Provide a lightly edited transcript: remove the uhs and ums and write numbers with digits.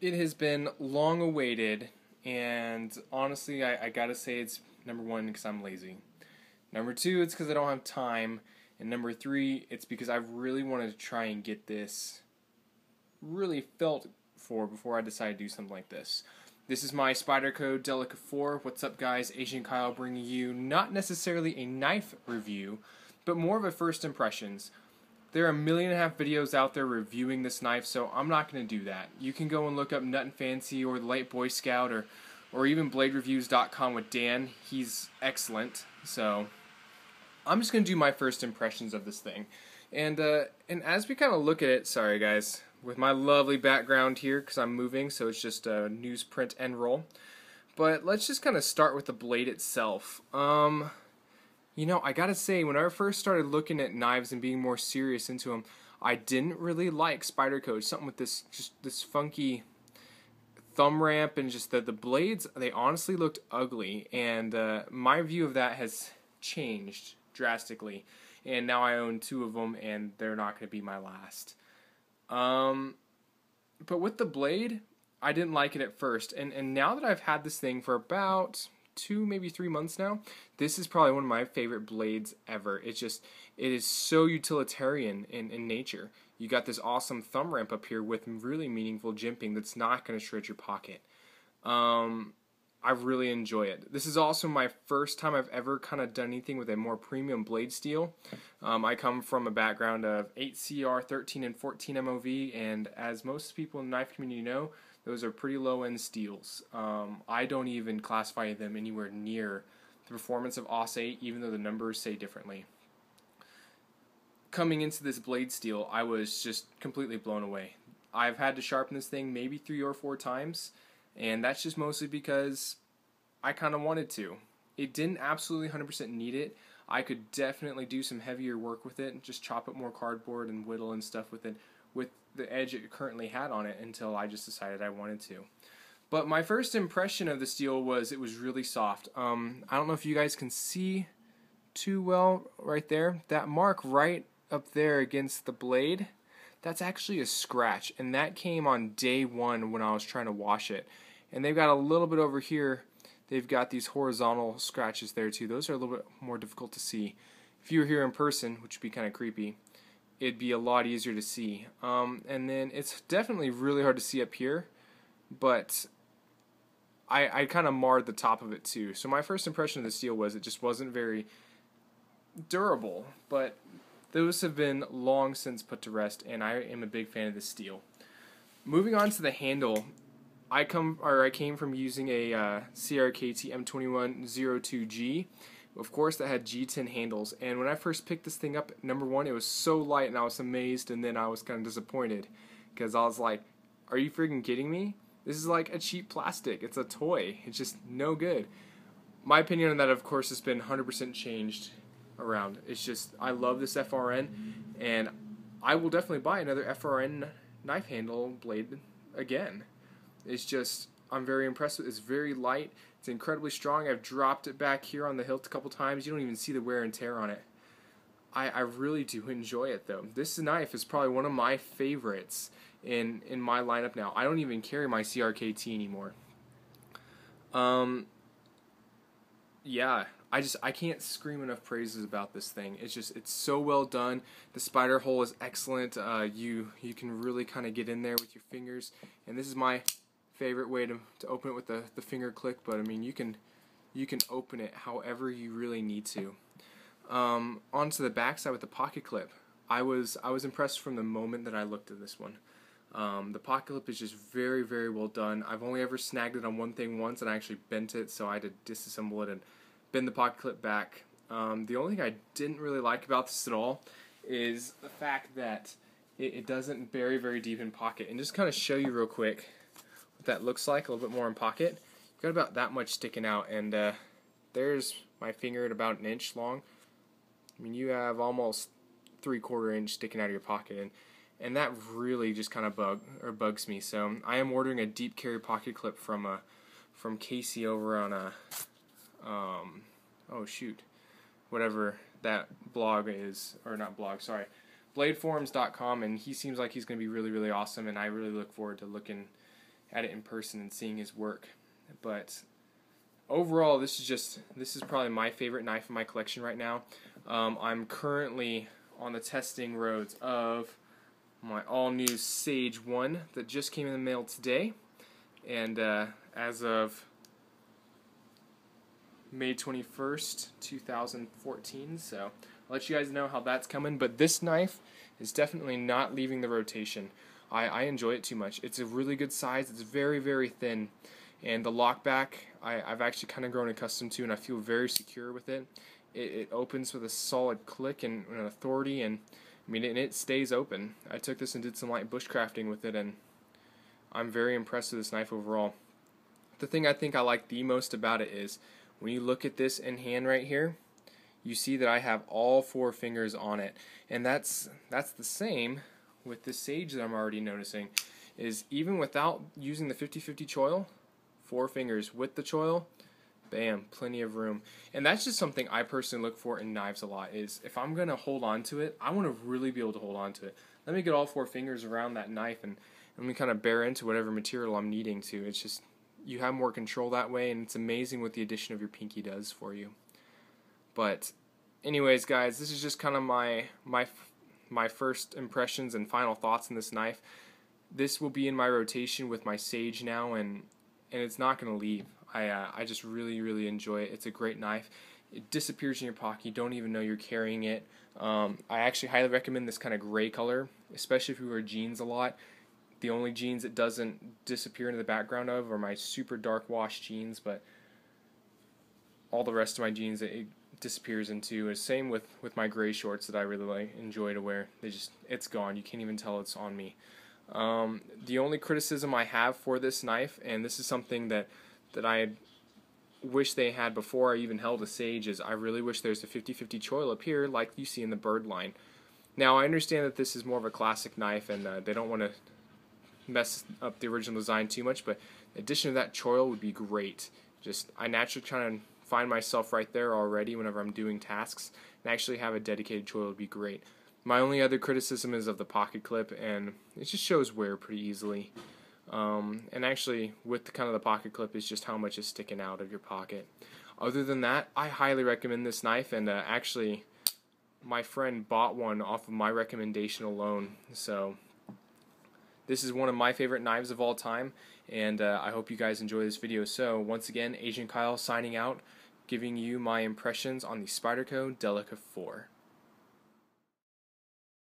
It has been long awaited, and honestly, I gotta say it's number one because I'm lazy. Number two, it's because I don't have time, and number three, it's because I really wanted to try and get this really felt for before I decided to do something like this. This is my Spyderco Delica 4. What's up, guys? Asian Kyle bringing you not necessarily a knife review, but more of a first impressions. There are 1.5 million videos out there reviewing this knife, so I'm not going to do that. You can go and look up Nut and Fancy or the Late Boy Scout or even BladeReviews.com with Dan. He's excellent. So I'm just going to do my first impressions of this thing. And as we kind of look at it, sorry guys, with my lovely background here because I'm moving, so it's just a newsprint end roll. But let's just kind of start with the blade itself. You know, I gotta say, when I first started looking at knives and being more serious into them, I didn't really like Spyderco. Something with this funky thumb ramp and just the blades, they honestly looked ugly. And my view of that has changed drastically. And now I own 2 of them, and they're not going to be my last. But with the blade, I didn't like it at first. And now that I've had this thing for about 2, maybe 3 months now, this is probably one of my favorite blades ever. It is so utilitarian in nature. You got this awesome thumb ramp up here with really meaningful jimping that's not going to shred your pocket. I really enjoy it. This is also my first time I've ever kind of done anything with a more premium blade steel. I come from a background of 8CR, 13 and 14 MOV, and as most people in the knife community know, those are pretty low-end steels. I don't even classify them anywhere near the performance of AUS 8, even though the numbers say differently. Coming into this blade steel, I was just completely blown away. I've had to sharpen this thing maybe 3 or 4 times, and that's just mostly because I kind of wanted to. It didn't absolutely 100% need it. I could definitely do some heavier work with it and just chop up more cardboard and whittle and stuff with it, with the edge it currently had on it, until I just decided I wanted to. But my first impression of the steel was it was really soft. I don't know if you guys can see too well right there. That mark right up there against the blade, that's actually a scratch, and that came on day 1 when I was trying to wash it. And they've got a little bit over here, they've got these horizontal scratches there too. Those are a little bit more difficult to see. If you were here in person, which would be kind of creepy, it'd be a lot easier to see. And then it's definitely really hard to see up here, but I kind of marred the top of it too. So my first impression of the steel was it just wasn't very durable, but those have been long since put to rest, and I am a big fan of this steel. Moving on to the handle, I came from using a CRKT M2102G. Of course, that had G10 handles, and when I first picked this thing up, number one, it was so light, and I was amazed, and then I was kind of disappointed, because I was like, are you freaking kidding me? This is like a cheap plastic. It's a toy. It's just no good. My opinion on that, of course, has been 100% changed around. It's just, I love this FRN, and I will definitely buy another FRN knife handle blade again. It's just, I'm very impressed with it. It's very light. It's incredibly strong. I've dropped it back here on the hilt a couple times. You don't even see the wear and tear on it. I really do enjoy it, though. This knife is probably one of my favorites in my lineup now. I don't even carry my CRKT anymore. Yeah, I can't scream enough praises about this thing. It's so well done. The spider hole is excellent. You can really kind of get in there with your fingers, and this is my favorite way to open it with the finger click, but I mean you can open it however you really need to. Onto the back side with the pocket clip. I was impressed from the moment that I looked at this one. The pocket clip is just very, very well done. I've only ever snagged it on one thing once, and I actually bent it, so I had to disassemble it and bend the pocket clip back. The only thing I didn't really like about this at all is the fact that it doesn't bury very deep in pocket. And just kind of show you real quick what that looks like, a little bit more in pocket. You've got about that much sticking out, and there's my finger at about 1 inch long. I mean, you have almost 3/4 inch sticking out of your pocket, and that really just kind of bugs me. So I am ordering a deep carry pocket clip from Casey over on oh shoot, whatever that blog is, or not blog, sorry, bladeforums.com, and he seems like he's going to be really, really awesome, and I really look forward to looking at it in person and seeing his work. But overall, this is probably my favorite knife in my collection right now. I'm currently on the testing roads of my all-new Sage 1 that just came in the mail today, and as of May 21st, 2014, so I'll let you guys know how that's coming. But this knife is definitely not leaving the rotation. I enjoy it too much. It's a really good size. It's very, very thin, and the lockback I've actually kind of grown accustomed to, and I feel very secure with it. It opens with a solid click and an authority, and I mean, and it stays open. I took this and did some light bushcrafting with it, and I'm very impressed with this knife overall. The thing I think I like the most about it is when you look at this in hand right here, you see that I have all 4 fingers on it, and that's the same with this Sage that I'm already noticing. Is even without using the 50/50 choil, 4 fingers. With the choil, bam, plenty of room. And that's just something I personally look for in knives a lot, is if I'm going to hold on to it, I want to really be able to hold on to it. Let me get all 4 fingers around that knife and let me kind of bear into whatever material I'm needing to. It's just, you have more control that way, and it's amazing what the addition of your pinky does for you. But anyways, guys, this is just kind of my first impressions and final thoughts on this knife. This will be in my rotation with my Sage now, and it's not going to leave. I just really, really enjoy it. It's a great knife. It disappears in your pocket. You don't even know you're carrying it. I actually highly recommend this kind of gray color, especially if you wear jeans a lot. The only jeans it doesn't disappear into the background of are my super dark wash jeans, but all the rest of my jeans it disappears into. Same with my gray shorts that I really enjoy to wear. It's gone. You can't even tell it's on me. The only criticism I have for this knife, and this is something that I wish they had before I even held a Sage, is I really wish there's a 50/50 choil up here like you see in the bird line. Now I understand that this is more of a classic knife, and they don't want to mess up the original design too much, but the addition of that choil would be great. I naturally try to find myself right there already whenever I'm doing tasks, and actually have a dedicated choil would be great. My only other criticism is of the pocket clip, and it just shows wear pretty easily. And actually, with the pocket clip, is just how much is sticking out of your pocket. Other than that, I highly recommend this knife, and actually, my friend bought one off of my recommendation alone. So this is one of my favorite knives of all time, and I hope you guys enjoy this video. So once again, Agent Kyle signing out, giving you my impressions on the Spyderco Delica 4.